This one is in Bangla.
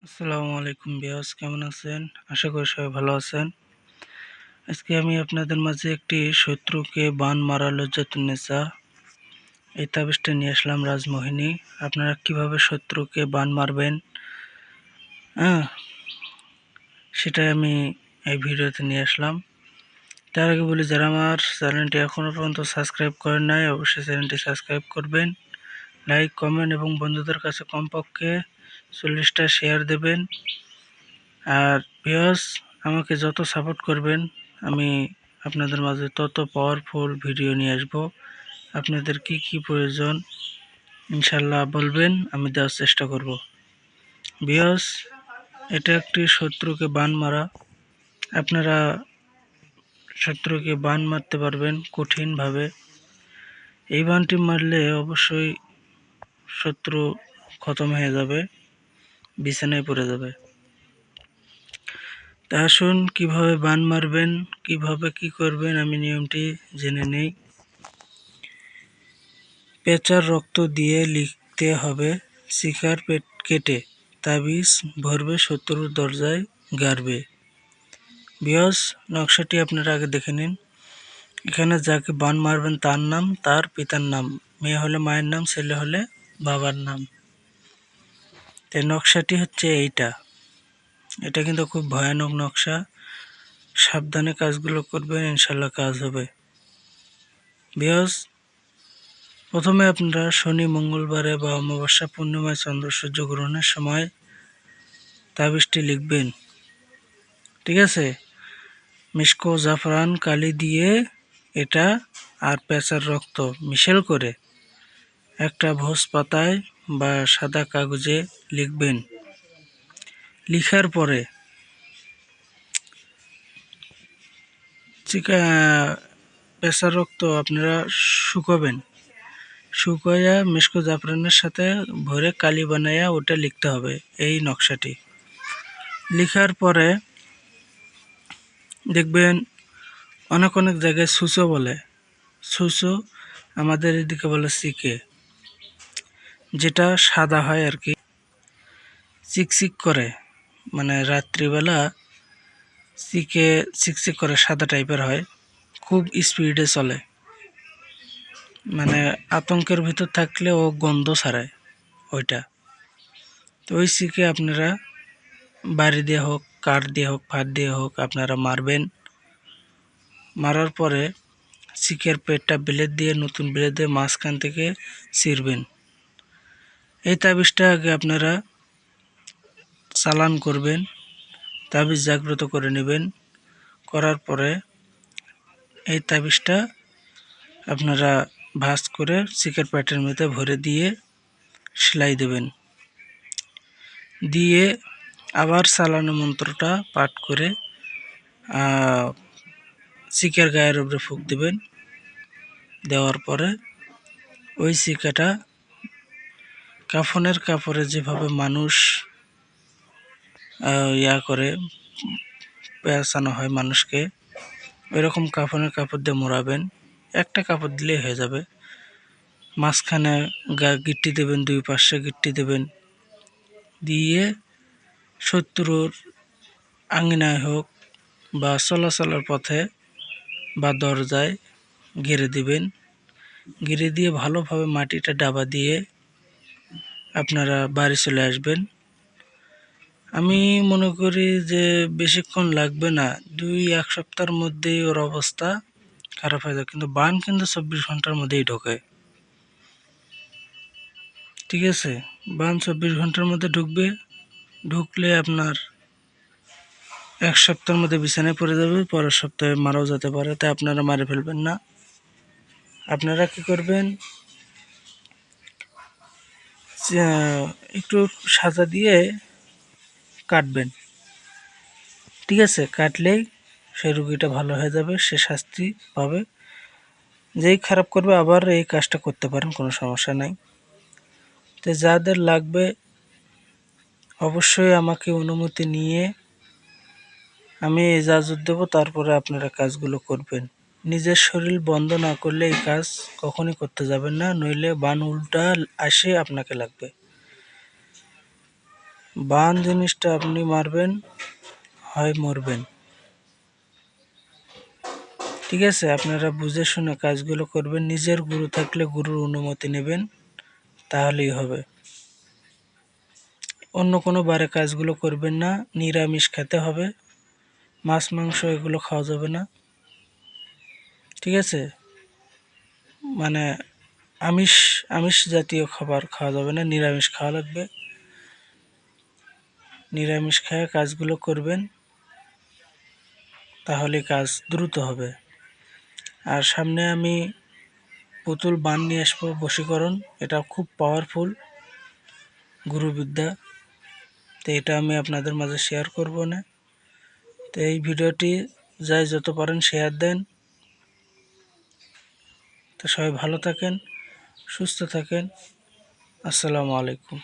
আসসালামু আলাইকুম ভিউয়ার্স, কেমন আছেন? আশা করি সবাই ভালো আছেন। আজকে আমি আপনাদের মাঝে একটি শত্রুকে বান মারা লজ্জাতুন্নেসা এই তাবিজটা নিয়ে আসলাম রাজমোহিনী। আপনারা কিভাবে শত্রুকে বান মারবেন, হ্যাঁ, সেটাই আমি এই ভিডিওতে নিয়ে আসলাম। তার আগে বলি, যারা আমার চ্যানেলটি এখনও পর্যন্ত সাবস্ক্রাইব করেন নাই, অবশ্যই চ্যানেলটি সাবস্ক্রাইব করবেন, লাইক, কমেন্ট এবং বন্ধুদের কাছে কমপক্ষে 40টা শেয়ার দেবেন। আর ভিউয়ার্স, আমাকে যত সাপোর্ট করবেন আমি আপনাদের মাঝে তত পাওয়ারফুল ভিডিও নিয়ে আসব। আপনাদের কি কি প্রয়োজন ইনশাল্লাহ বলবেন, আমি দেওয়ার চেষ্টা করব। ভিউয়ার্স, এটা একটি শত্রুকে বান মারা। আপনারা শত্রুকে বান মারতে পারবেন কঠিনভাবে। এই বানটি মারলে অবশ্যই শত্রু খতম হয়ে যাবে, বিছানায় পড়ে যাবে। তা আসুন কিভাবে বান মারবেন, কিভাবে কি করবেন, আমি নিয়মটি জেনে নেই। পেঁচার রক্ত দিয়ে লিখতে হবে, শিকার পেট কেটে তাবিজ ভরবে, শত্রুর দরজায় গাড়বে। ভিউয়ার্স, নকশাটি আপনারা আগে দেখে নিন। এখানে যাকে বান মারবেন তার নাম, তার পিতার নাম, মেয়ে হলে মায়ের নাম, ছেলে হলে বাবার নাম। এই নকশাটি হচ্ছে এইটা। এটা কিন্তু খুব ভয়ানক নকশা। সাবধানে কাজগুলো করবেন, ইনশাল্লাহ কাজ হবে। ভিউয়ার্স, প্রথমে আপনারা শনি, মঙ্গলবারে বা অমাবস্যা, পূর্ণিমায়, চন্দ্র সূর্য গ্রহণের সময় তাবিজটি লিখবেন। ঠিক আছে? মিশক, জাফরান, কালি দিয়ে এটা আর পেঁচার রক্ত মিশেল করে একটা ভোজ পাতায় বা সাদা কাগজে লিখবেন। লিখার পরে পেঁচার রক্ত আপনারা শুকাবেন। শুকাইয়া মিশক জাফরানের সাথে ভরে কালি বানাইয়া ওটা লিখতে হবে, এই নকশাটি। লিখার পরে দেখবেন অনেক অনেক জায়গায় সুসো বলে। সুসো আমাদের এদিকে বলে সিকে, যেটা সাদা হয় আর কি, চিকচিক করে, মানে রাত্রিবেলা চিকে চিকচিক করে, সাদা টাইপের হয়, খুব স্পিডে চলে, মানে আতঙ্কের ভিতর থাকলে ও গন্ধ ছাড়ায় ওইটা। তো ওই চিকে আপনারা বাড়ি দিয়ে হোক, কাঠ দিয়ে হোক, ফাঁদ দিয়ে হোক আপনারা মারবেন। মারার পরে চিকের পেটটা ব্লেড দিয়ে, নতুন ব্লেড দিয়ে মাঝখান থেকে ছিঁড়বেন। এই তাবিজটা আগে আপনারা চালান করবেন, তাবিজ জাগ্রত করে নেবেন। করার পরে এই তাবিজটা আপনারা ভাঁজ করে চিকের পেটের মধ্যে ভরে দিয়ে সেলাই দেবেন। দিয়ে আবার চালানো মন্ত্রটা পাঠ করে চিকের গায়ের উপরে ফুঁক দেবেন। দেওয়ার পরে ওই চিকাটা কাফনের কাপড়ে যেভাবে মানুষ করে পেঁচানো হয় মানুষকে, ওইরকম কাফনের কাপড় দিয়ে মোড়াবেন। একটা কাপড় দিলেই হয়ে যাবে। মাঝখানে গিট্টি দেবেন, দুই পাশে গিট্টি দেবেন। দিয়ে শত্রুর আঙিনায় হোক বা চলাচলের পথে বা দরজায় ঘিরে দিবেন। ঘিরে দিয়ে ভালোভাবে মাটিটা ডাবা দিয়ে আপনারা বাড়ি চলে আসবেন। আমি মনে করি যে বেশিক্ষণ লাগবে না, 1 সপ্তাহের মধ্যেই ওর অবস্থা খারাপ হয়ে যায়। কিন্তু বান কিন্তু 24 ঘন্টার মধ্যেই ঢোকে। ঠিক আছে? বান 24 ঘন্টার মধ্যে ঢুকবে। ঢুকলে আপনার 1 সপ্তাহের মধ্যে বিছানায় পড়ে যাবে, পরের সপ্তাহে মারাও যেতে পারে। তাই আপনারা মারে ফেলবেন না। আপনারা কি করবেন, একটু সাজা দিয়ে কাটবেন। ঠিক আছে? কাটলেই সেই রুগীটা ভালো হয়ে যাবে, সে শাস্তি পাবে। যেই খারাপ করবে আবার এই কাজটা করতে পারেন, কোনো সমস্যা নাই। তো যাদের লাগবে অবশ্যই আমাকে অনুমতি নিয়ে আমি ইজাজত দেব, তারপরে আপনারা কাজগুলো করবেন। নিজের শরীর বন্ধ না করলে এই কাজ কখনই করতে যাবেন না, নইলে বান উল্টা আসে আপনাকে লাগবে। বান জিনিসটা আপনি মারবেন হয় মরবেন। ঠিক আছে, আপনারা বুঝে শুনে কাজগুলো করবেন। নিজের গুরু থাকলে গুরুর অনুমতি নেবেন, তাহলেই হবে। অন্য কোনো বারে কাজগুলো করবেন না। নিরামিষ খেতে হবে, মাছ মাংস এগুলো খাওয়া যাবে না। ঠিক আছে, মানে আমিষ আমিষ জাতীয় খাবার খাওয়া যাবে না, নিরামিষ খাওয়া লাগবে। নিরামিষ খেয়ে কাজগুলো করবেন, তাহলে কাজ দ্রুত হবে। আর সামনে আমি পুতুল বান নিয়ে আসবো, বশীকরণ। এটা খুব পাওয়ারফুল গুরুবিদ্যা। তো এটা আমি আপনাদের মাঝে শেয়ার করব না। তো এই ভিডিওটি যাই যত পারেন শেয়ার দেন। তো সবাই ভালো থাকেন, সুস্থ থাকেন। আসসালামু আলাইকুম।